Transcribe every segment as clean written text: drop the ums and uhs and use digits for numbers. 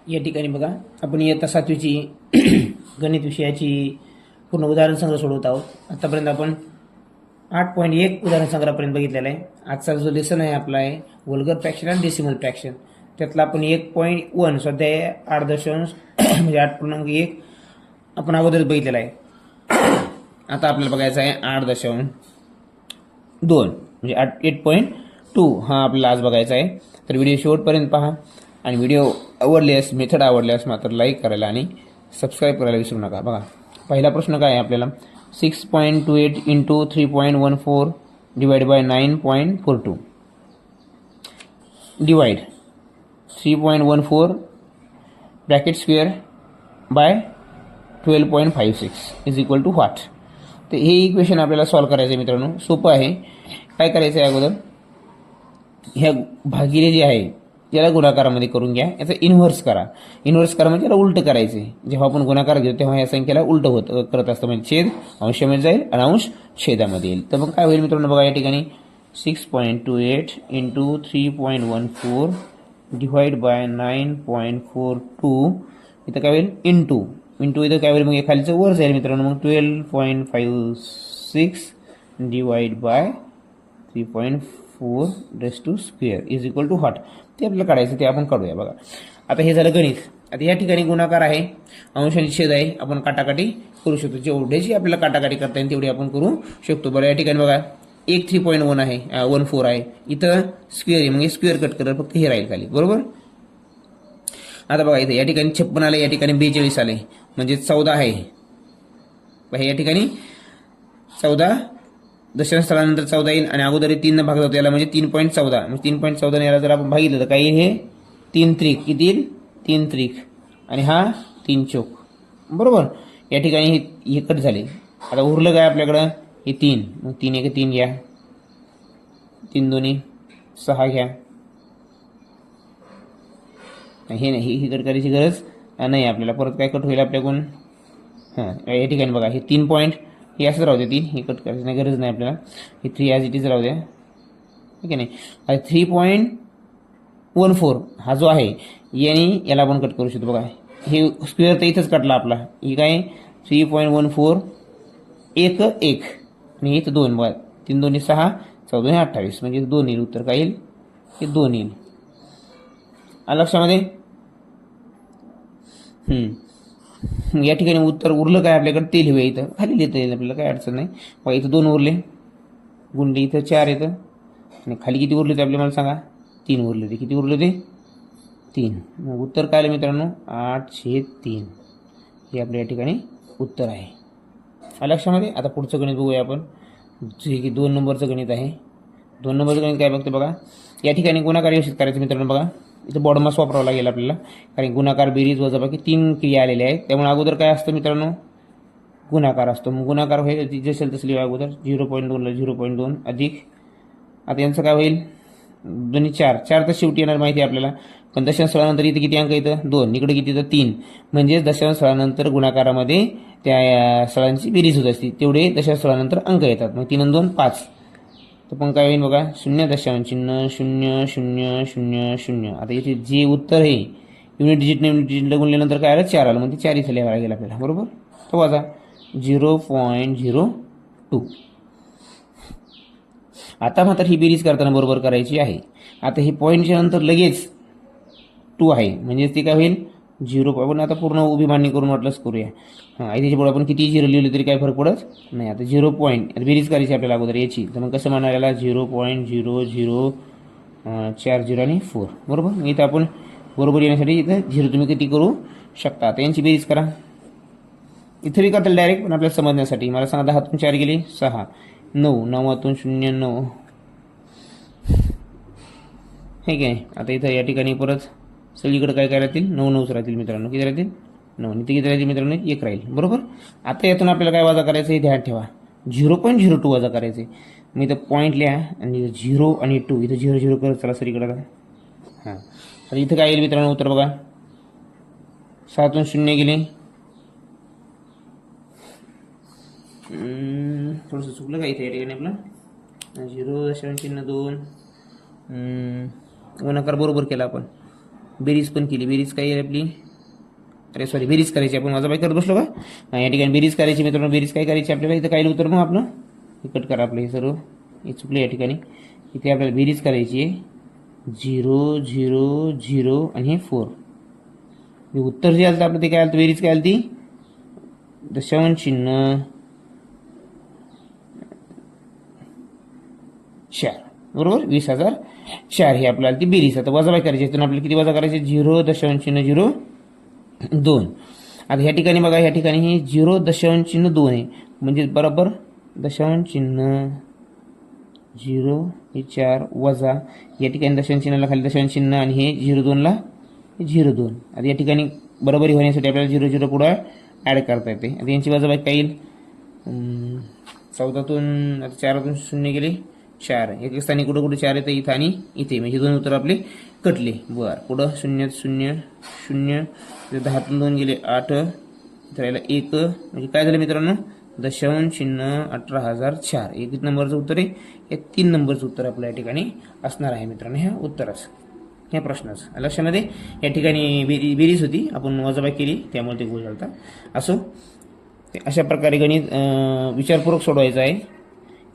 या ठिकाणी बघा आपण इयत्ता 7वीची गणित विषयाची पूर्ण उदाहरण संग्रह सोडवत आहोत। आतापर्यंत आपण 8.1 उदाहरण संग्रहापर्यंत बघितलेला आहे। आजचा जो लेसन आहे आपला आहे वल्गर फ्रॅक्शन आणि डेसिमल फ्रॅक्शन। त्यातला आपण 1.1 स्वाध्याय 8 म्हणजे 8.1 आपण अगोदर बघितलेला आहे। आता आपल्याला बघायचं आहे 8.2 म्हणजे 8.2 हा आपल्याला आज बघायचा आहे। तर व्हिडिओ शेवटपर्यंत पहा आणि व्हिडिओ आवडल्यास मेथड आवडल्यास मात्र लाईक करायला आणि सबस्क्राईब करायला विसरू नका। बघा पहिला प्रश्न काय आहे आपल्याला 6.28 into 3.14 divide by 9.42 divide 3.14 bracket square by 12.56 is equal to what. तर हे इक्वेशन आपल्याला सॉल्व करायचं आहे मित्रांनो। सोपं आहे। काय करायचं आहे अगोदर ह्या भागिले जे आहे याला गुणाकारामध्ये करून घ्या, याचा इन्व्हर्स करा। इन्व्हर्स करा म्हणजे याला उलट करायचे। जेव्हा आपण गुणाकार घेतो तेव्हा या संख्येला उलट करत असतं, म्हणजे छेद अंशामध्ये जाईल आणि अंश छेदामध्ये येईल। तर मग काय होईल मित्रांनो बघा या ठिकाणी 6.28 इंटू 3.14 डिवाइड बाय 9.42 इथं काय होईल इंटू इथं काय होईल मग खालीचं वर जाईल मित्रांनो। मग 12.56 divide by 3.4 raise to square is equal to what. ते आपल्याला काढायचं, ते आपण काढूया। बघा आता हे झालं गणित। आता या ठिकाणी गुणाकार आहे, अंश आणि छेद आहे, आपण काटाकाटी करू शकतो। जेवढेची आपल्याला काटाकाटी करता येईल तेवढी आपण करू शकतो। बरं या ठिकाणी बघा एक 3.1 आहे 14 आहे, इथं स्क्वेअर आहे मग स्क्वेअर कट करत फक्त हे राहील खाली, बरोबर। आता बघा इथे या ठिकाणी 56 आले, या ठिकाणी 42 आले म्हणजे 14 आहे। या ठिकाणी 14 दशांश स्थळानंतर 14 येईल आणि अगोदर 3 भाग जातो याला म्हणजे 3.14 म्हणजे 3.14 याला जर आपण भागितलं तर काही हे 3 त्रिक किती येईल 3 त्रिक आणि हा 3 चौक, बरोबर। या ठिकाणी हे कट झाले। आता उरलं काय आपल्याकडं हे 3, मग 3 एक 3 घ्या, 3 दोन्ही 6 घ्या। हे नाही ही कट करायची गरज नाही आपल्याला, परत काय कट होईल आपल्याकडून। या ठिकाणी बघा हे 3 पॉईंट हे असंच राहू दे, 3 हे कट करायची नाही गरज नाही आपल्याला। हे 3 ॲज इट इज राहू द्या, ठीक आहे नाही। आता 3.14 हा जो आहे याने याला आपण कट करू शकतो। बघा हे स्क्वेअर तर इथंच कटला आपला, ही काय 3.14 1 1 आणि इथं 2 बघा 3 दोन्ही 6 14 28 म्हणजे 2 येईल उत्तर। काय येईल हे 2 येईल। लक्षामध्ये या ठिकाणी उत्तर उरलं काय आपल्याकडे ते लिहूया, इथं खाली लिहिता येईल आपल्याला, काय अडचण नाही। बघा इथं 2 उरले गुणले, इथं 4 येतं आणि खाली किती उरले ते आपल्याला मला सांगा 3 उरले ते, किती उरले ते 3। मग उत्तर काय आलं मित्रांनो 8/3 हे आपल्या या ठिकाणी उत्तर आहे। लक्षामध्ये आता पुढचं गणित बघूया आपण, जे की 2 नंबरचं गणित आहे। 2 नंबरचं गणित काय बघते बघा, या ठिकाणी गुणाकार व्यवस्थित करायचं मित्रांनो। बघा इथं बॉडमास वापरावं लागेल आपल्याला, कारण गुणाकार बेरीज वजाबाकी 3 क्रिया आलेल्या आहेत, त्यामुळे अगोदर काय असतं मित्रांनो गुणाकार असतो। मग गुणाकार होईल जसेल तसं लिहा अगोदर 0.2 ला 0.2 अधिक, आता यांचं काय होईल दोन्ही 4 4 तर शेवटी येणार माहिती आहे आपल्याला, पण दशांश स्थळानंतर इथे किती अंक येतं 2, इकडे किती येतं 3, म्हणजे दशांश स्थळानंतर गुणाकारामध्ये त्या स्थळांची बेरीज होत असते, तेवढे दशांश स्थळानंतर अंक येतात। मग 3 आणि 2 5, तर पण काय होईल बघा 0.000000। आता इथे जे उत्तर आहे युनिट डिजिटला गुणल्यानंतर काय आलं 4 आलं, म्हणजे 4 इथे लिहावं लागेल आपल्याला, बरोबर। तो वाजा 0.02। आता मात्र ही बेरीज करताना बरोबर करायची आहे। आता हे पॉईंटच्या नंतर लगेच 2 आहे म्हणजे ते काय होईल 0। पण आता पूर्ण उभी मांडणी करून वाटलंच करूया। त्याच्या पुढे आपण किती 0 लिहिले तरी काय फरक पडत नाही। आता 0 पॉईंट बेरीज करायची आपल्याला अगोदर याची, तर मग कसं म्हणणार याला 0.0040 आणि 4, बरोबर। मग इथं आपण बरोबर येण्यासाठी इथं 0 तुम्ही किती करू शकता। आता यांची बेरीज करा, इथं बी करता डायरेक्ट, पण आपल्याला समजण्यासाठी मला सांगा 10 4 गेले 6 9 9 0 9 हे काय। आता इथं या ठिकाणी परत सगळीकडे काय काय राहतील 9 9 राहतील मित्रांनो, किती राहतील 9, इथे किती राहतील मित्रांनो 1 राहील, बरोबर। आता यातून आपल्याला काय वजा करायचं हे ध्यान ठेवा, 0.02 वजा करायचे। मग इथं पॉईंट लिहा आणि 0 आणि 2 इथं 0 0 करत चला सरीकडे। आता इथं काय येईल मित्रांनो उत्तर बघा 7 0 गेले, थोडंसं चुकलं का इथे या ठिकाणी आपलं 0.2 गुणाकार बरोबर केला आपण, बेरीज पण केली. बेरीज काय आहे आपली, अरे सॉरी, बेरीज करायची. आपण वजाबाकी करत बसलो का, या ठिकाणी बेरीज करायची मित्रांनो. बेरीज काय करायची आपल्याला, इथं काय उत्तर मग आपलं हे कट करा आपलं, हे सर्व हे चुकलं या ठिकाणी. इथे आपल्याला बेरीज करायची आहे 0 0 0 आणि हे 4. हे उत्तर जे आलं आपलं ते काय आलं, बेरीज काय आली ती दशांश चिन्ह 4, बरोबर. 20,004 हे आपल्याला ती बेरीज. आता वजाबाकी करायची, इथून आपल्याला किती वजा करायचे, 0.02. आता ह्या ठिकाणी बघा, ह्या ठिकाणी हे 0.2 आहे, म्हणजे बरोबर दशांश चिन्ह 0 हे 4 वजा या ठिकाणी दशांश चिन्हाला खाली दशांश चिन्ह आणि हे 0.2ला 0.2. आता या ठिकाणी बरोबरी होण्यासाठी आपल्याला 0 0 पुढे ॲड करता येते. आता यांची वजाबाकी काय येईल, 14तून आता 4तून 0 गेले 4, एक स्थानी कुठं कुठे 4 येतं, इथं आणि इथे, म्हणजे दोन उत्तर आपले कटले. बरं, पुढं 0 0 0, 10तून 2 गेले 8, इथं राहिला 1, म्हणजे काय झालं मित्रांनो, दशांश चिन्ह 18,004. एक नंबरचं उत्तर आहे. हे 3 नंबरचं उत्तर आपल्या या ठिकाणी असणार आहे मित्रांनो, ह्या उत्तराचं, ह्या प्रश्नाचं. लक्षामध्ये या ठिकाणी बेरीज होती, आपण वजाबाकी केली त्यामुळे ते गोल झालता. असो, अशा प्रकारे गणित विचारपूर्वक सोडवायचं आहे,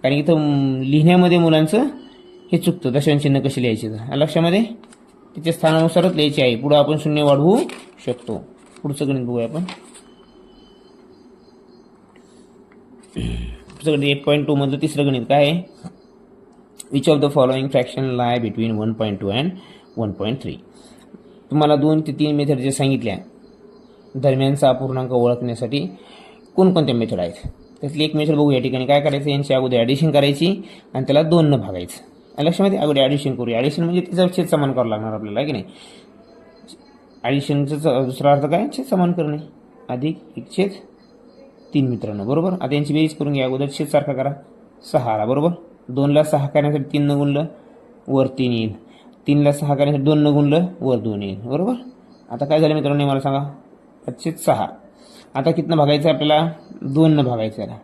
कारण इथं लिहिण्यामध्ये मुलांचं हे चुकतं, दशांश चिन्ह कसे लिहायचे तर लक्षामध्ये त्याच्या स्थानानुसारच लिहायचे आहे. पुढं आपण 0 वाढवू शकतो. पुढचं गणित बघूया आपण. पुढचं गणित 8.2 मधलं तिसरं गणित काय आहे, which of the following fraction lie between 1.2 and 1.3. तुम्हाला 2 ते 3 मेथड जे सांगितल्या दरम्यानचा अपूर्णांक ओळखण्यासाठी कोणकोणत्या मेथड आहेत, त्यातली एक मेथड बघू. या ठिकाणी काय करायचं, यांची अगोदर ॲडिशन करायची आणि त्याला 2 न भागायचं. लक्षामध्ये अगोदर ॲडिशन करूया. ॲडिशन म्हणजे तिचा छेद समान करावं लागणार आपल्याला, की नाही. ॲडिशनचा दुसरा अर्थ काय, छेद समान करणे, अधिक 1/3 मित्रांनो, बरोबर. आता यांची बेरीज करून घ्या. अगोदर छेद सारखा करा, 6 आला, बरोबर. 2ला 6 करण्यासाठी 3 न गुणलं वर 3 येईल, 3ला 6 करण्यासाठी 2 न गुणलं वर 2 येईल, बरोबर. आता काय झालं मित्रांनो, मला सांगा, 5/6. आता कितनं भागायचं आपल्याला, 2 न भागायचं याला.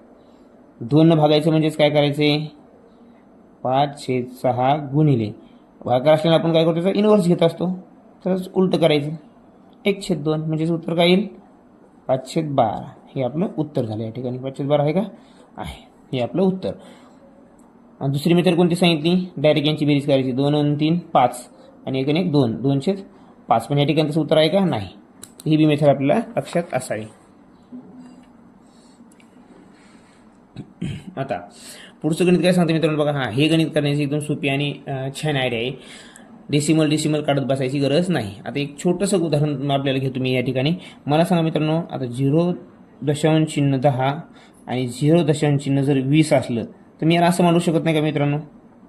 2 न भागायचं म्हणजेच काय करायचे, 5/6 गुणिले भागाकार असल्याने आपण काय करतो, त्याचा इनव्हर्स घेत असतो, तरच उलट करायचं, 1/2 म्हणजेच उत्तर काय येईल 5/12. हे आपलं उत्तर झालं. या ठिकाणी 5/12 आहे का, आहे, हे आपलं उत्तर. आणि दुसरी मेथड कोणती सांगितली, डायरेक्ट यांची बेरीज करायची, 2 आणि 3 5 आणि 1 आणि 1 2, 2/5. पण या ठिकाणी तसं उत्तर आहे का, नाही. ही बी मेथड आपल्याला लक्षात असावी. आता पुढचं गणित काय सांगते मित्रांनो, बघा. हा, हे गणित करण्याची एकदम सोपी आणि छान आयडिया आहे. डेसिमल काढत बसायची गरज नाही. आता एक छोटंसं उदाहरण आपल्याला घेतो मी या ठिकाणी. मला सांगा मित्रांनो, आता 0.10 आणि 0.20 जर 20 असलं तर मी याला असं मांडू शकत नाही का मित्रांनो,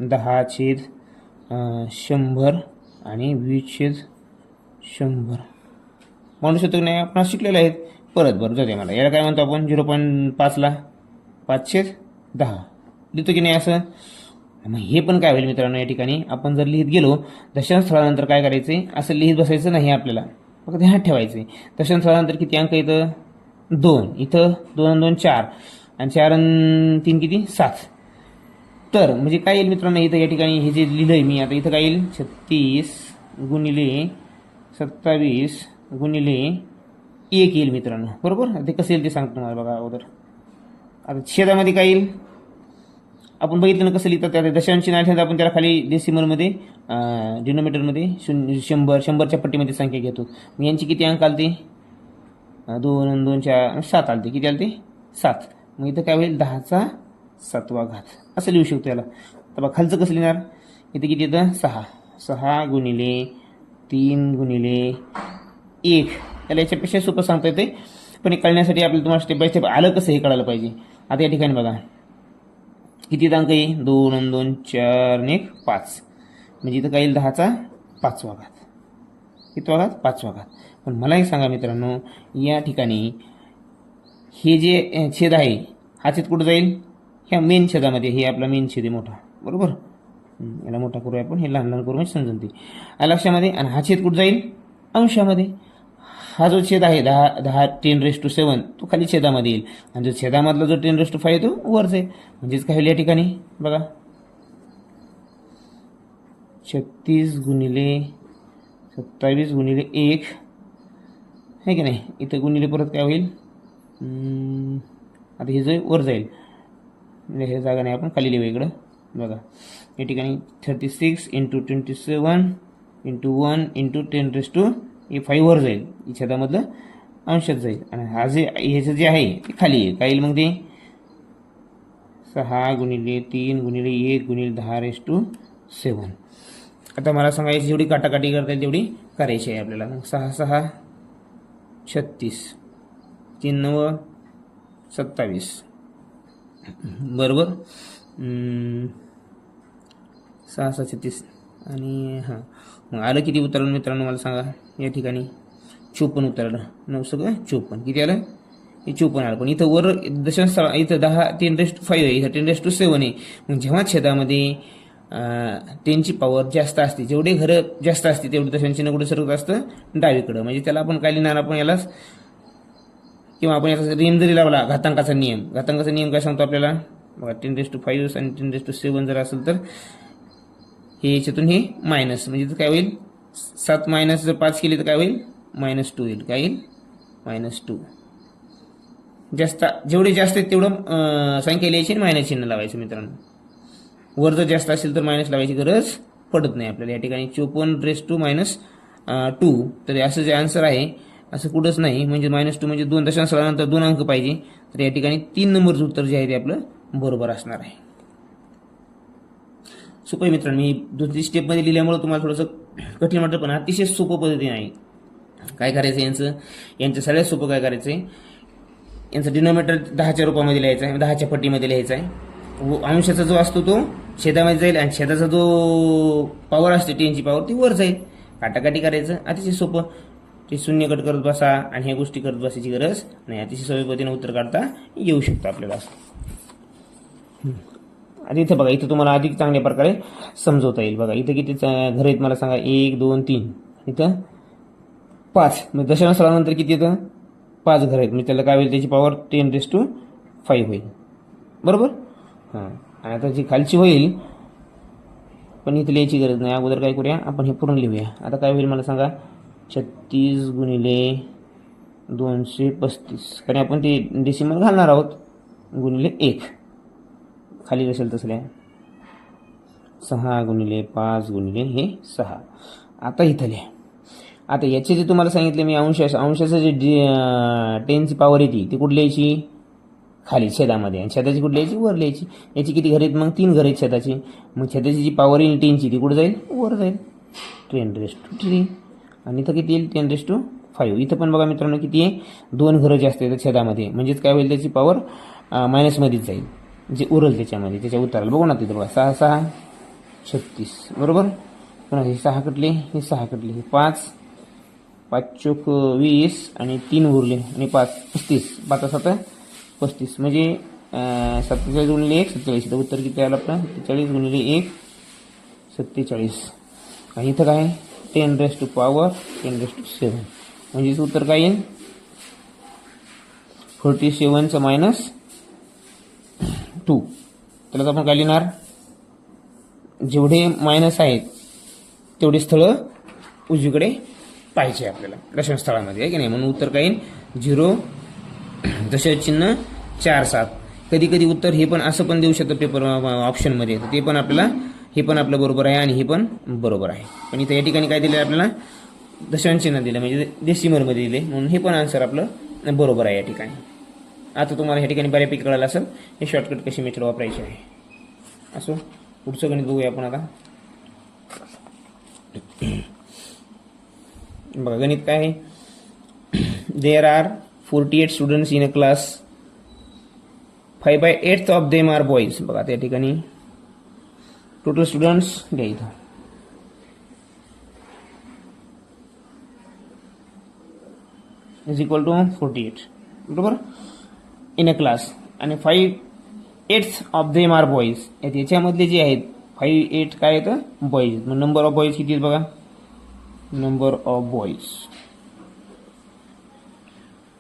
10/100 आणि 20/100 मांडू शकतो की नाही, आपण शिकलेलं आहेत. परत बरं जाऊ द्या, मला याला काय म्हणतो आपण, 0.5ला 5/10 लिहितो की नाही असं. मग हे पण काय होईल मित्रांनो, या ठिकाणी आपण जर लिहित गेलो दशांश स्थळानंतर काय करायचे, असं लिहित बसायचं नाही आपल्याला, फक्त ध्यानात ठेवायचे. दशांश स्थळानंतर किती अंक येतं, 2, इथं 2 आणि 2 4 आणि 4 आणि 3 किती 7. तर म्हणजे काय येईल मित्रांनो, इथं या ठिकाणी हे जे लिहिलंय मी आता, इथं काय येईल 36 गुणिले 27 गुणिले 1 येईल मित्रांनो, बरोबर. ते कसं येईल ते सांगतो तुम्हाला, बघा अगोदर. आता छेदामध्ये काय येईल, आपण बघितलं ना कसं लिहितात, त्या दशांश चिन्ह आपण त्याला खाली डेसिमलमध्ये डिनोमिनेटरमध्ये 100च्या पट्टीमध्ये संख्या घेतो. मग यांची किती अंक आलते, 2 आणि 2 4 7 आलते. किती आलते, 7. मग इथं काय होईल, 10⁻⁷ असं लिहू शकतो याला. तर बघा खालचं कसं लिहिणार, इथं किती येतं 6 गुणिले 3 गुणिले 1. याला याच्यापेक्षा सोपं सांगता येते, पण हे कळण्यासाठी आपल्याला तुम्हाला स्टेप बाय स्टेप आलं कसं हे कळायला पाहिजे. आता या ठिकाणी बघा किती अंक आहे, 2 आणि 2 4 आणि 1 5, म्हणजे इथं काय येईल 10⁵ किती वाघात 5. पण मला एक सांगा मित्रांनो, या ठिकाणी हे जे छेद आहे, हा छेद कुठं जाईल, ह्या मेन छेदामध्ये. हे आपला मेन छेद आहे मोठा, बरोबर. याला मोठा करूया आपण, हे लहान लहान करू म्हणजे समजून ते लक्षामध्ये. आणि हा छेद कुठं जाईल, अंशामध्ये. हा जो छेद आहे 10 तो खाली छेदामध्ये येईल, आणि जो छेदामधला जो 10⁵ आहे तो वर जाईल. म्हणजेच काय होईल या ठिकाणी बघा, 36 गुणिले 27 गुणिले 1 आहे की नाही. इथं गुणिले परत काय होईल, आता हे जे वर जाईल म्हणजे हे जागा नाही, आपण खाली लिहू इकडं बघा. या ठिकाणी 36 इंटू 27 इंटू 1 इंटू 10⁵ वर जाईल, छेदामधलं अंशात जाईल. आणि हा जे ह्याचं जे आहे ते खाली येईल. काय येईल मग ते 6 गुणिले 3 गुणिले 1 गुणिले 10�7. आता मला सांगायची जेवढी काटाकाटी करता येईल तेवढी करायची आहे आपल्याला. मग 6 6 36, 3 9 27 बरोबर. 6 6 36 आणि हां मग आलं किती उत्तर मित्रांनो मला सांगा. या ठिकाणी 54 उत्तर आलं. 9 सगळं 54. किती आलं, हे 54 आलं. पण इथं वर दशांश स्थळ इथं 10⁵ आहे, इथं 10�7 आहे. मग जेव्हा छेदामध्ये 10ची पॉवर जास्त असते, जेवढे घरं जास्त असते तेवढे दशांश चिन्ह कुठे सरकत असतं, डावीकडं. म्हणजे त्याला आपण काय लिहिणार, आपण यालाच किंवा आपण याचा नियम जरी लावला, घातांकाचा नियम. घातांकाचा नियम काय सांगतो आपल्याला बघा, 10⁵ आणि 10�7 जर असेल तर हे याच्यातून हे मायनस, म्हणजे काय होईल 7 मायनस जर 5 केली तर काय होईल -2 येईल. काय येईल -2. जास्त जेवढे जास्त आहेत तेवढं संख्या लिहायची आणि मायनस चिन्ह लावायचं मित्रांनो. वर जर जास्त असेल तर मायनस लावायची गरज पडत नाही आपल्याला. या ठिकाणी 54 - 2 तर असं जे आन्सर आहे असं कुठंच नाही. म्हणजे -2 म्हणजे 2 दशांशानंतर 2 अंक पाहिजे. तर या ठिकाणी 3 नंबरचं उत्तर जे आहे ते आपलं बरोबर असणार आहे. सोपं आहे मित्रांनो. मी दुसरी स्टेपमध्ये लिहिल्यामुळे तुम्हाला थोडंसं कठीण वाटतं, पण अतिशय सोपं पद्धतीने आहे. काय करायचं यांचं सगळ्यात सोपं काय करायचं आहे, यांचं डिनोमिनेटर 10च्या रूपामध्ये लिहायचं आहे, 10च्या पट्टीमध्ये लिहायचं आहे. अंशाचा जो असतो तो छेदामध्ये जाईल आणि छेदाचा जो पॉवर असते 10ची पॉवर ती वर जाईल. काटाकाटी करायचं अतिशय सोपं. ते शून्य कट करत बसा आणि ह्या गोष्टी करत बसायची गरज नाही. अतिशय सोप्या पद्धतीने उत्तर काढता येऊ शकतं आपल्याला असं. आता इथं बघा, इथं तुम्हाला अधिक चांगल्या प्रकारे समजवता येईल. बघा इथं किती घर आहेत मला सांगा, 1 2 3, इथं 5. म्हणजे दशांश स्थळानंतर किती येतं, 5 घर आहेत. म्हणजे त्याला काय होईल, त्याची पॉवर 10⁵ होईल बरोबर. हां आणि आता जी खालची होईल पण इथं लिहायची गरज नाही. अगोदर काय करूया आपण, हे पूर्ण लिहूया. आता काय होईल मला सांगा, 36 गुणिले 235, कारण आपण ते डेसिमल घालणार आहोत, गुणिले 1 खाली असेल तसल्या 6 गुणिले 5 गुणिले हे 6. आता इथं लिहा. आता याचे जे तुम्हाला सांगितले मी अंशाचं जे 10ची पॉवर येते ती कुठली यायची, खाली छेदामध्ये, आणि छेदाची कुठली यायची, वर लिहायची. याची किती घर आहेत, मग 3 घर आहेत छेदाची. मग छेदाची जी पॉवर येईल 10ची ती कुठं जाईल, वर जाईल, 10⁵. आणि इथं किती येईल, 10⁵. इथं पण बघा मित्रांनो किती आहे, 2 घरं जास्त आहेत छेदामध्ये. म्हणजेच काय होईल, त्याची पॉवर मायनसमध्येच जाईल, जे उरल त्याच्यामध्ये, त्याच्या उत्तराला बघू ना तिथं बघा. 6 6 36 बरोबर. पण हे 6 कटले, हे 6 कटले, हे 5 5 चोक 20 आणि 3 उरले आणि 5 35, 5 7 35, म्हणजे 47 गुणिले 1 47. उत्तर किती आलं आपलं, 47 गुणिले 1 47. आणि इथं काय 10⁻⁷ म्हणजेच उत्तर काय येईल 47 - 2. त्याला आपण काय लिहिणार, जेवढे मायनस आहेत तेवढे स्थळं उजवीकडे पाहिजे आपल्याला दशांश स्थळामध्ये, आहे की नाही. म्हणून उत्तर काय येईल 0 दशांश चिन्ह 4 7. कधी कधी उत्तर हे पण असं पण देऊ शकतं पेपर ऑप्शनमध्ये, ते पण आपल्याला, हे पण आपलं बरोबर आहे आणि हे पण बरोबर आहे. पण इथं या ठिकाणी काय दिलं आहे आपल्याला, दशांश चिन्ह दिलं म्हणजे डेसिमलमध्ये दिले, म्हणून हे पण आन्सर आपलं बरोबर आहे या ठिकाणी. आता तुम्हाला ह्या ठिकाणी बऱ्यापैकी कळालं असेल हे शॉर्टकट कशी मेथड वापरायची आहे. असो पुढचं गणित बघूया आपण आता. बघा गणित काय आहे, there are 48 students in a class, 5/8 of them are boys. बघा त्या ठिकाणी टोटल स्टुडंट्स घ्या इथं, इज इक्वल टू 48 बरोबर इन अ क्लास, आणि 5/8 ऑफ देम आर बॉईज. याच्यामधले जे आहेत 5/8 काय येतं, बॉईज. मग नंबर ऑफ बॉईज किती आहेत बघा, नंबर ऑफ बॉईज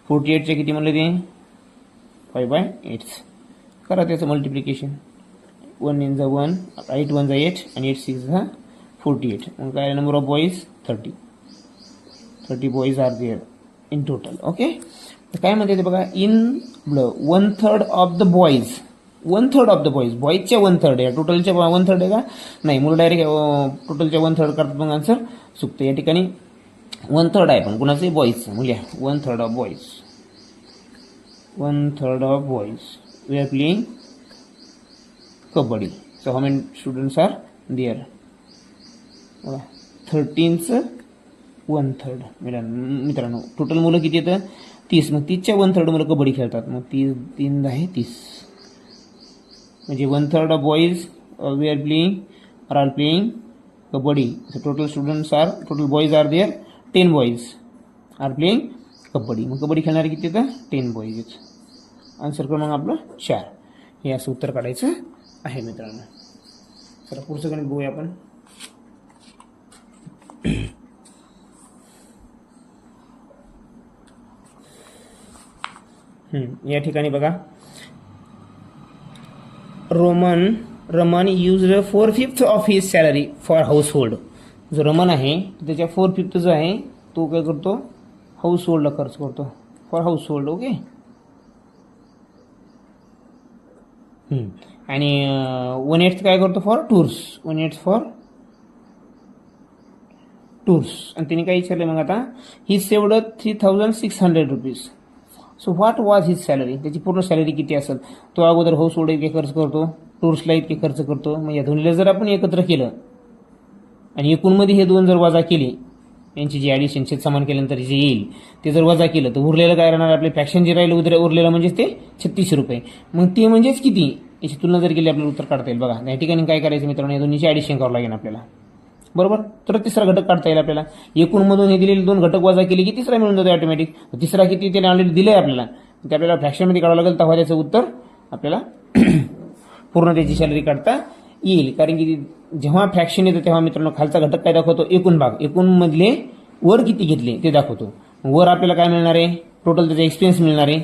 48चे किती म्हणले ते 5/8. करा त्याचं मल्टिप्लिकेशन, 1 इन 1, 8 1 8 आणि 8 6 48. मग काय number of boys 30. 30 boys are there in total. Okay, तर काय म्हणते ते बघा, in 1/3 of the boys, 1/3 of the boys, बॉईजच्या 1/3 आहे, टोटलच्या 1/3 आहे का नाही, मुलं डायरेक्ट टोटलच्या 1/3 करतात मग आन्सर चुकतं. या ठिकाणी 1/3 आहे पण कुणाचं बॉईजचं, म्हणजे 1/3 of boys, 1/3 of boys we are playing kabaddi. So how many students are there, 13चं 1/3. मित्रांनो टोटल मुलं किती येतं 30, मग 30च्या 1/3 मुलं कबड्डी खेळतात, मग 3 10 30, म्हणजे 1/3 of boys we are playing kabaddi. So total students are, total boys are there 10 boys are playing kabaddi. मग कबड्डी खेळणारे किती येतं 10 बॉईज. आन्सर क्रमांक आपलं 4. हे असं उत्तर काढायचं आहे मित्रांनो. चला पुढचं गणित बघूया आपण. या ठिकाणी बघा, Raman used 4/5 of his salary for house hold. जो रमन आहे त्याच्या 4/5 जो आहे तो काय करतो, हाऊस होल्डला खर्च करतो, फॉर हाऊस होल्ड. ओके, आणि 1/8 काय करतो फॉर टूर्स, 1/8 फॉर टूर्स. आणि तिने काय विचारलं मग आता, he saved 3600 rupees. So what was his salary, त्याची पूर्ण सॅलरी किती असेल. तो अगोदर हाऊस होल्ड इतके खर्च करतो, टूर्सला इतके खर्च करतो. मग या दोन्हीला जर आपण एकत्र केलं आणि एकूणमध्ये हे दोन जर वजा केले, यांची जी ॲडिशन समान केल्यानंतर जे येईल ते जर वजा केलं तर उरलेलं काय राहणार, आपले फ्रॅक्शन जे राहिलं उरलेलं म्हणजेच ते 3600 रुपये. मग ते म्हणजेच किती, याची तुलना जर केली आपल्याला उत्तर काढता येईल. बघा या ठिकाणी काय करायचं मित्रांनो, या दोन्हीची ॲडिशन करावं लागेल आपल्याला, बरोबर. तर तिसरा घटक काढता येईल आपल्याला. एकूणमधून हे दिलेले 2 घटक वजा केले की तिसरा मिळून जातो ऑटोमॅटिक. तिसरा किती त्याने ऑलरेडी दिलंय आपल्याला, ते आपल्याला फ्रॅक्शनमध्ये काढावं लागेल, तेव्हा त्याचं उत्तर आपल्याला पूर्ण त्याची सॅलरी काढता येईल. कारण की जेव्हा फ्रॅक्शन येतं तेव्हा मित्रांनो खालचा घटक काय दाखवतो, एकूण भाग, एकूणमधले वर किती घेतले ते दाखवतो. वर आपल्याला काय मिळणार आहे, टोटल त्याचा एक्सपेन्स मिळणार आहे.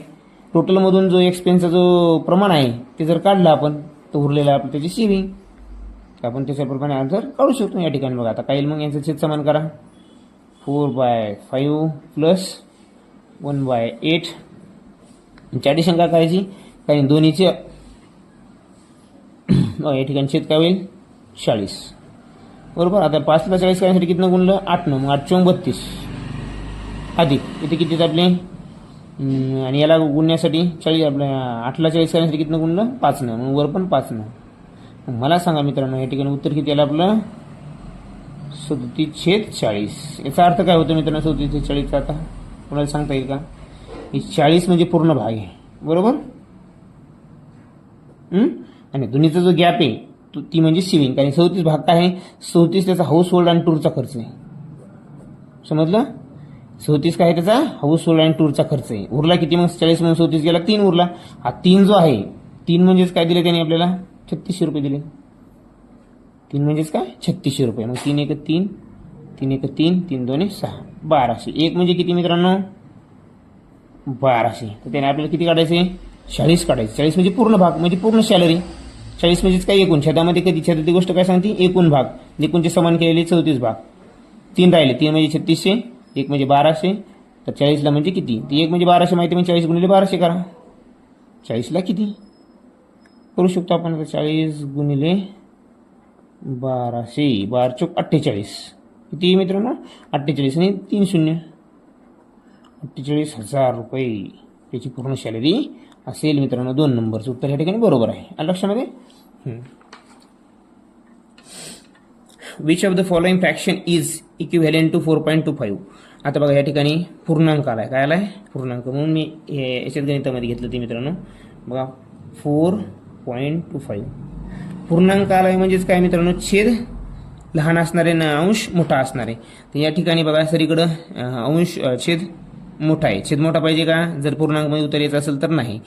टोटलमधून जो एक्सपेन्सचा जो प्रमाण आहे ते जर काढलं आपण तर उरलेलं आपलं त्याची सेव्हिंग, आपण त्याच्याप्रमाणे आन्सर काढू शकतो. या ठिकाणी बघा आता काय येईल, मग यांचं छेद समान करा, 4/5 प्लस 1/8. ॲडिशन काय करायची, काही दोन्हीचे या ठिकाणी छेद काय होईल 40, बरोबर. आता 5ला 40 करण्यासाठी किती गुणलं 8 न, मग 8 32 अधिक इथे किती आपले, आणि याला गुणण्यासाठी 40, आपल्या 8ला 40 करण्यासाठी किती गुणलं 5 न, मग वर पण 5 न. मला सांगा मित्रांनो या ठिकाणी उत्तर किती आलं आपलं 37/40. याचा अर्थ काय होतो मित्रांनो 37/40चा, आता कोणाला सांगता येईल का. 40 म्हणजे पूर्ण भाग आहे, बरोबर. आणि दोन्हीचा जो गॅप आहे ती म्हणजे सेव्हिंग. कारण 37 भाग काय आहे, 37 त्याचा हाऊस होल्ड आणि टूरचा खर्च आहे, समजलं. 37 काय आहे त्याचा हाऊस होल्ड आणि टूरचा खर्च आहे. उरला किती मग 40 म्हणून 37 गेला 3 उरला. हा 3 जो आहे 3 म्हणजेच काय दिले त्याने आपल्याला 3600 रुपये दिले. 3 म्हणजेच काय 3600 रुपये. मग 3 1 3, 3 1 3, 3 2 6, 1200. 1 म्हणजे किती मित्रांनो 1200. तर त्याने आपल्याला किती काढायचे 40 काढायचे. 40 म्हणजे पूर्ण भाग, म्हणजे पूर्ण सॅलरी. 40 म्हणजेच काय एकूण, छेदामध्ये कधी छेदाची गोष्ट काय सांगते एकूण भाग, एकूणचे समान केलेले 34 भाग. 3 राहिले, 3 म्हणजे 3600, 1 म्हणजे 1200. तर 40ला म्हणजे किती, ती 1 म्हणजे 1200 माहिती, म्हणजे 40 गुणिले 1200 करा. 40ला किती करू शकतो आपण, 40 गुणिले 1200, 12 चोक 48. किती मित्रांनो 48 आणि 3 शून्य, 48,000 रुपये त्याची पूर्ण सॅलरी असेल मित्रांनो. 2 नंबरचं उत्तर या ठिकाणी बरोबर आहे. आलं लक्षामध्ये. Which of the following fraction is equivalent to 4.25. आता बघा या ठिकाणी पूर्णांक आलाय, काय आलाय पूर्णांक, म्हणून मी याच्यात गणितामध्ये घेतलं ते मित्रांनो. बघा 4.25 पूर्णांक आलाय म्हणजेच काय मित्रांनो छेद लहान असणारे ना अंश मोठा असणारे. तर या ठिकाणी बघा सरीकडं अंश छेद मोठा आहे. छेद मोठा पाहिजे का, जर पूर्णांकमध्ये उत्तर यायचं असेल तर नाही,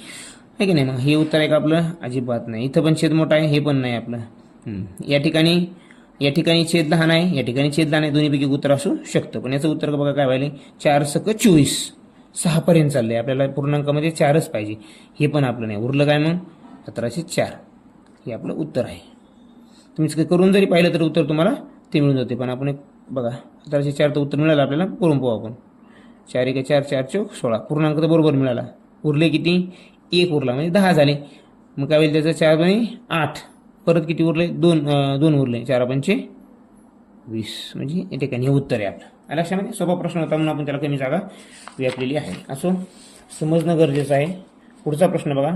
आहे की नाही. मग हे उत्तर आहे का आपलं, अजिबात नाही. इथं पण छेद मोठा आहे, हे पण नाही आपलं. या ठिकाणी छेद लहान आहे, या ठिकाणी छेद लहान आहे, दोन्हीपैकी उत्तर असू शकतं. पण याचं उत्तर बघा काय व्हायला 4 × 24, 6 पर्यंत चाललंय. आपल्याला पूर्णांकामध्ये 4च पाहिजे, हे पण आपलं नाही. उरलं काय मग 1704, हे आपलं उत्तर आहे. तुम्ही करून जरी पाहिलं तर उत्तर तुम्हाला ते मिळून जाते. पण आपण बघा 1704 तर उत्तर मिळालं आपल्याला, करून पाहू आपण. 4 1 4 4 चौक 16 पूर्णांक तर बरोबर मिळाला. उरले किती? 1 उरला म्हणजे 10 झाले. मग काय होईल त्याचं? 4 2 8. परत किती उरले? 2 उरले. 4 5 20 म्हणजे या ठिकाणी उत्तर आहे आपलं. लक्षामध्ये सोपा प्रश्न होता म्हणून आपण त्याला कमी जागा व्यापलेली आहे. असो, समजणं गरजेचं आहे. पुढचा प्रश्न बघा.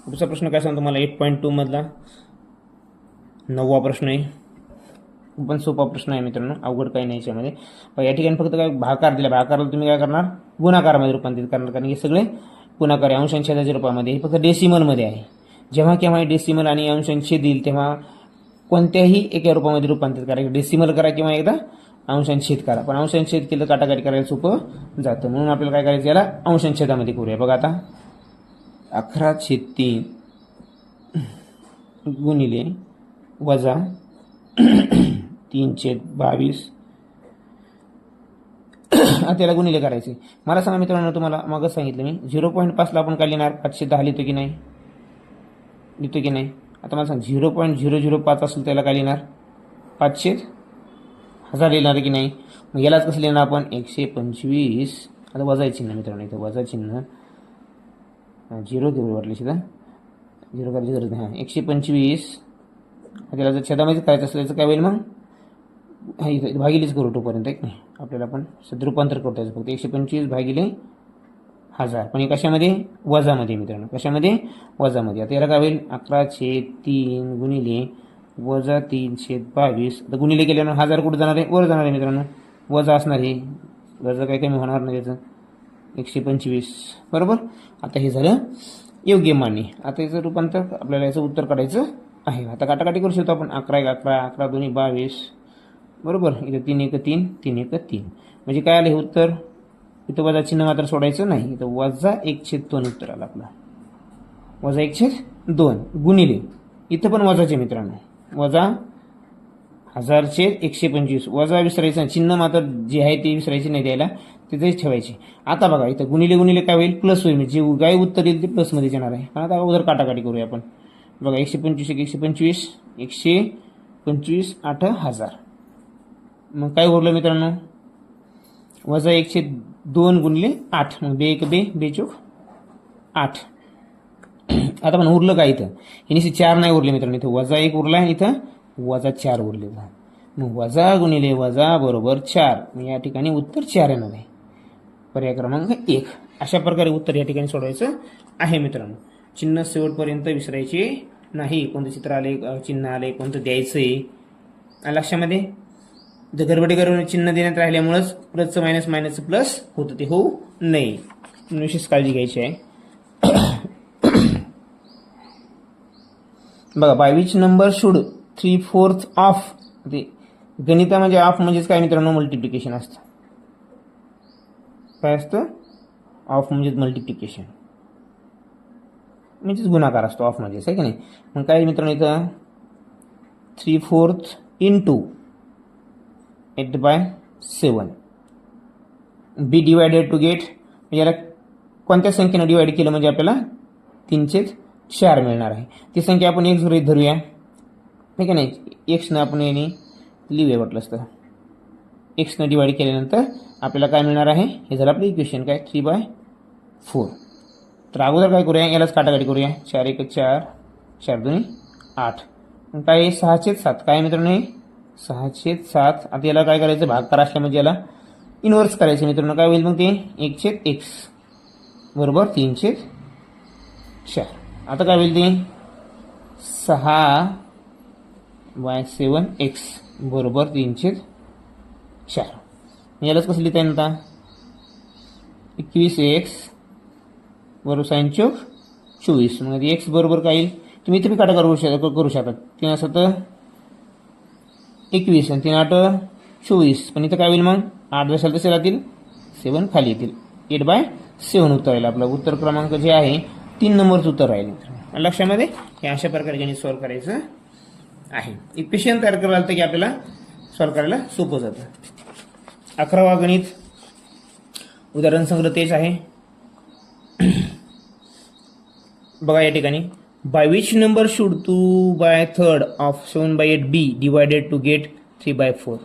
पुढचा प्रश्न काय सांगतो मला? 8.2 मधला 9वा प्रश्न आहे. पण सोपा प्रश्न आहे मित्रांनो, अवघड काही नाही याच्यामध्ये. या ठिकाणी फक्त काय भागाकार दिला. भागाकारला तुम्ही काय करणार? गुणाकारामध्ये रूपांतरित करणार, कारण हे सगळे गुणाकार आहे. अंश आणि छेदाच्या रूपामध्ये. हे फक्त डेसिमलमध्ये आहे. जेव्हा केव्हा डेसिमल आणि अंश आणि छेद येईल तेव्हा कोणत्याही एका रूपामध्ये रूपांतरित करा. डेसिमल करा किंवा एकदा अंश आणि छेद करा. पण अंश आणि छेद केलं काटाकाटी करायला सोपं जातं. म्हणून आपल्याला काय करायचं? याला अंश आणि छेदामध्ये करूया. बघा आता 11/3 गुणिले वजा 3/22. त्याला गुणिले करायचे. मला सांगा मित्रांनो, तुम्हाला मगच सांगितलं मी 0.5ला आपण काय लिहिणार? 510 लिहितो की नाही? लिहितो की नाही? आता मला सांग 0.005 असेल त्याला काय लिहिणार? 500,000 लिहिणार की नाही? मग यालाच कसं लिहिणार आपण? 125. आता वजा चिन्ह मित्रांनो, इथं वजा चिन्ह 0 घेऊन वाटले सुद्धा 0 करायची गरज नाही. 125 त्याला जर छेदामध्ये करायचं असेल तर काय होईल मग? इथं भागिलेच करू तोपर्यंत एक नाही. आपल्याला पण रूपांतर करता यायचं फक्त 125 भागिले 1000. पण हे कशामध्ये? वजामध्ये मित्रांनो. कशामध्ये? वजामध्ये. आता याला काय होईल? 11/3 गुणिले वजा 3/22. आता गुणिले केल्यानं 1000 कुठं जाणार आहे? वर जाणार आहे मित्रांनो. वजा असणार आहे. वजा काही कमी होणार नाही त्याचं. 125 बरोबर. आता हे झालं योग्य मान्य. आता याचं रूपांतर आपल्याला याचं उत्तर काढायचं आहे. आता काटाकाटी करू शकतो आपण. 11 1 11, 11 2 22 बरोबर. इथं 3 1 3, 3 1 3 म्हणजे काय आलं हे उत्तर? इथं वजा चिन्ह मात्र सोडायचं नाही. इथं वजा 1/2 उत्तर आलं आपलं. वजा 1/2 गुणिले इथं पण वजाचे मित्रांनो. वजा 1000/125. वजा विसरायचं, चिन्ह मात्र जे आहे ते विसरायचे नाही द्यायला, तिथेच ठेवायचे. आता बघा इथं गुणिले गुणिले काय होईल? प्लस होईल. म्हणजे जे काय उत्तर येईल ते प्लसमध्ये येणार आहे. आता अगोदर काटाकाटी करूया आपण. बघा 125 125 125 8,000. मग काय उरलं मित्रांनो? वजा 1/2 गुणिले 8. मग 2 1 2 2 चौक 8. आता पण उरलं काय इथं? हे 4 नाही उरले मित्रांनो. इथं वजा 1 उरला, इथं वजा 4 उरले. मग वजा गुणिले वजा बरोबर 4. मग या ठिकाणी उत्तर 4 येणार आहे. पर्याय क्रमांक 1. अशा प्रकारे उत्तर या ठिकाणी सोडवायचं आहे मित्रांनो. चिन्ह शेवटपर्यंत विसरायचे नाही. कोणतं चित्र आले, चिन्ह आले, कोणतं द्यायचंय लक्षामध्ये. जर गडबडी करून चिन्ह देण्यात राहिल्यामुळेच प्लसचं मायनस मायनसचं प्लस होतं, ते होऊ नये. विशेष काळजी घ्यायची आहे. बघा, bye which number should 3/4 of. ते गणिता म्हणजे ऑफ म्हणजेच काय मित्रांनो? मल्टिप्लिकेशन असतं. काय असतं? ऑफ म्हणजेच मल्टिप्लिकेशन म्हणजेच गुणाकार असतो. ऑफ म्हणजेच आहे की नाही? मग काय मित्रांनो इथं 3/4 into 8/7 be divided to get. याला कोणत्या संख्येनं डिवाइड केलं म्हणजे आपल्याला 3/4 मिळणार आहे. ती संख्या आपण x गृहीत धरूया, ठीक आहे नाही? एक्सनं आपण याने लिहूया वाटलं असतं. एक्सनं डिवाइड केल्यानंतर आपल्याला काय मिळणार आहे? हे झालं आपलं इक्वेशन काय? 3/4. तर अगोदर काय करूया? यालाच काटाकाटी करूया. 4 1 4, 4 2 8. मग काय? 6/7. काय मित्रांनो? 6/7. आता याला काय करायचं? भागाकार असल्या म्हणजे याला इन्व्हर्स करायचं मित्रांनो. काय होईल मग ते? 1/x बरोबर 3/4. आता काय होईल ते? 6/7x बरोबर 3/4. यालाच कसं लिहिता येईल आता? 21x बरोबर sin चौक 24. मग x बरोबर काय येईल? तुम्ही इथे काटा करू शकता. 3 असं तर 21 आणि 3 8 24. पण इथं काय होईल मग? 8 जशाल तसे राहतील, 7 खाली येतील. 8/7 उत्तर राहील आपलं. उत्तर क्रमांक जे आहे 3 नंबरचं उत्तर राहील. लक्षामध्ये हे अशा प्रकारे गणित सॉल्व्ह करायचं आहे. इक्वेशन तयार करायला तर की आपल्याला सॉल्व्ह करायला सोपं जातं. 11वा गणित उदाहरण संग्रह तेच आहे. बघा या ठिकाणी, by which number should 2/3 of 7/8 be divided to get 3/4.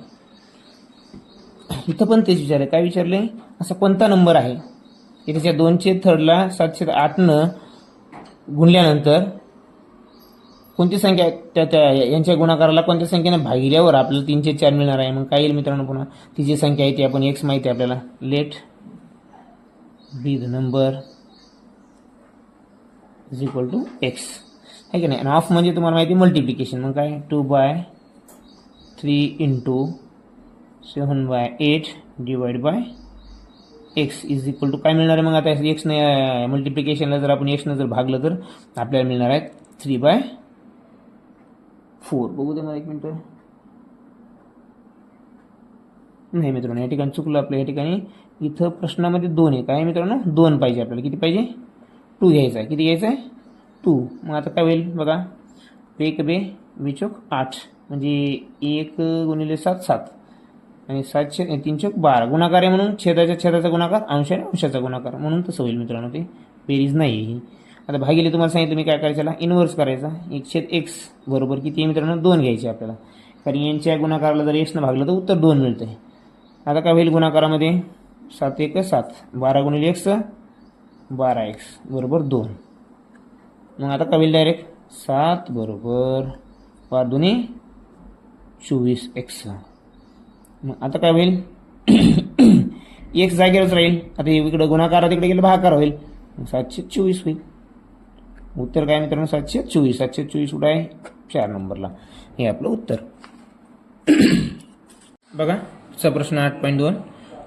इथं पण तेच विचारले. काय विचारले? असा कोणता नंबर आहे की त्याच्या 2/3ला 708 गुणल्यानंतर कोणती संख्या त्या यांच्या गुणाकाराला कोणत्या संख्येने भागिल्यावर आपल्याला 3/4 मिळणार आहे. मग काय येईल मित्रांनो? पुन्हा ती जी संख्या आहे ती आपण एक्स माहिती आहे आपल्याला. Let be the number is equal to x आहे की नाही. आणि ऑफ म्हणजे तुम्हाला माहिती मल्टिप्लिकेशन. मग काय 2/3 into 7/8 divide by x is equal to काय मिळणार आहे? मग आता एक्सने मल्टिप्लिकेशनला जर आपण एक्सनं जर भागलं तर आपल्याला मिळणार आहे 3/4. बघू दे मला एक मिनिट. नाही मित्रांनो, या ठिकाणी चुकलं आपलं. या ठिकाणी इथं प्रश्नामध्ये 2 आहे. काय मित्रांनो? 2 पाहिजे आपल्याला. किती पाहिजे? 2 घ्यायचा आहे. किती घ्यायचं आहे? 2. मग आता काय होईल बघा. 1 बे 8 म्हणजे 1 गुणिले 7 7 आणि 3/12 गुणाकार आहे म्हणून छेदाचा गुणाकार, अंश आणि अंशाचा गुणाकार म्हणून तसं होईल मित्रांनो. ते बेरीज नाही ही. आता भागिले तुम्हाला सांगितलं मी काय करायचं, इन्व्हर्स करायचा. 1/x बरोबर किती आहे मित्रांनो? 2 घ्यायचे आपल्याला. कारण यांच्या गुणाकाराला जर एक्सनं भागलं तर उत्तर 2 मिळतं. आता काय होईल गुणाकारामध्ये? 7 1 7 12 गुणिले एक्स 12x बरोबर 2. मग आता काय होईल? डायरेक्ट 7 बरोबर 12 2 24x. मग आता काय होईल? एक्स जागेवरच राहील. आता इकडे गुणाकार तिकडे गेलं भागाकार होईल. 724 होईल. उत्तर काय मित्रांनो? 724. 724 कुठं आहे? 4 नंबरला. हे आपलं उत्तर. बघा प्रश्न 8.2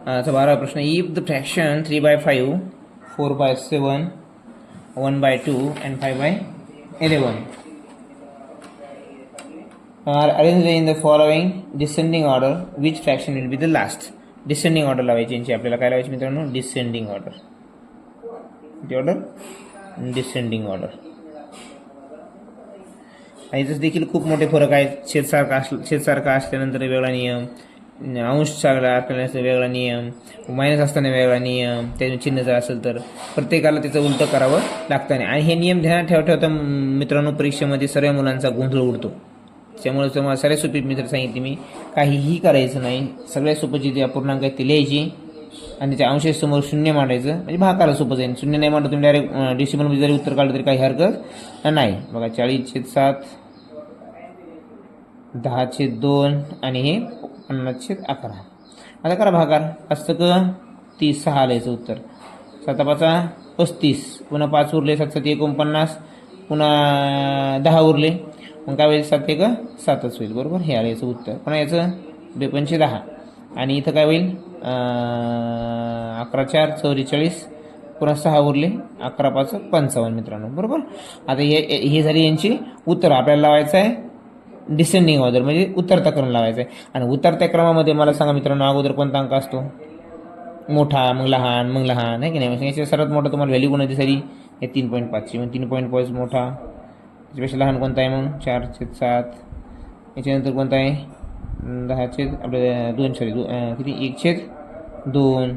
चा 12 प्रश्न. If the fraction 3/5 4/7 1/2 and 5/11 are arranged in the following descending order, which fraction will be the last? Descending order लावायची यांची आपल्याला. काय लावायची मित्रांनो? Descending order. किती ऑर्डर? Descending order. याच्यात देखील खूप मोठे फरक आहेत. छेदसारखा असल्यानंतर वेगळा नियम, अंश चांगला असल्यानंतर वेगळा नियम, मायनस असताना वेगळा नियम, त्याचे चिन्ह जर असेल तर प्रत्येकाला त्याचं उलटं करावं लागतं. आणि हे नियम ध्यानात ठेवता मित्रांनो परीक्षेमध्ये सर्व मुलांचा गोंधळ उडतो. त्यामुळे तुम्हाला सगळ्यात सोपी मित्र सांगितली मी. काहीही करायचं नाही. सगळ्यात सोपं जी अपूर्णांक आहेत ती लिहायची आणि त्याच्या अंशासमोर 0 मांडायचं म्हणजे भागाला सोपं जाईल. 0 नाही मांडलं तुम्ही डायरेक्ट डेसिमलमध्ये जरी उत्तर काढलं तरी काही हरकत नाही. बघा 40/7 10/2 आणि हे 50/11. आता करा भागाकार. असतं का 30 6 आलं याचं उत्तर. 7×5 35. पुन्हा 5 उरले. 7×7 49. पुन्हा 10 उरले. मग काय होईल? 7 1 7च होईल. बरोबर. हे आलं याचं उत्तर. पुन्हा याचं 2×5 10 आणि इथं काय होईल? 11×4 44. पुन्हा 6 उरले. 11×5 55 मित्रांनो. बरोबर. आता हे झाली यांची उत्तर. आपल्याला लावायचं आहे डिसेंडिंग ऑर्डर म्हणजे उतरता क्रम लावायचा आहे. आणि उतरत्या क्रमामध्ये मला सांगा मित्रांनो अगोदर कोणता अंक असतो? मोठा, मग लहान, मग लहान आहे की नाही. याच्या सर्वात मोठा तुम्हाला व्हॅल्यू कोणाची झाली? हे 3.5ची. मग 3.5 मोठा. त्याच्यापेक्षा लहान कोणता आहे? मग 4/7. याच्यानंतर कोणता आहे? 10/2 किती 1/2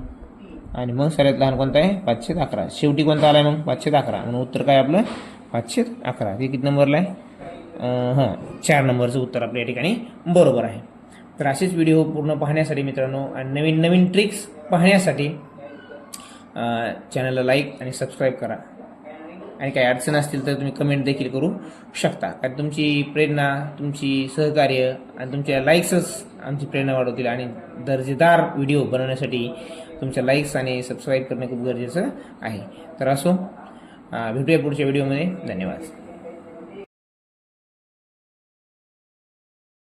आणि मग सगळ्यात लहान कोणता आहे? 5/11. शेवटी कोणता आला आहे मग? 5/11. म्हणून उत्तर काय आपलं? 5/11. हे किती नंबरला आहे? 4 नंबरचं उत्तर आपल्या या ठिकाणी बरोबर आहे. तर असेच व्हिडिओ पूर्ण पाहण्यासाठी मित्रांनो आणि नवीन नवीन ट्रिक्स पाहण्यासाठी चॅनलला लाईक आणि सबस्क्राईब करा. आणि काही अडचण असतील तर तुम्ही कमेंट देखील करू शकता. कारण तुमची प्रेरणा, तुमची सहकार्य आणि तुमच्या लाईक्सच आमची प्रेरणा वाढवतील. आणि दर्जेदार व्हिडिओ बनवण्यासाठी तुमच्या लाईक्स आणि सबस्क्राईब करणे खूप गरजेचं आहे. तर असो भेटूया पुढच्या व्हिडिओमध्ये. धन्यवाद.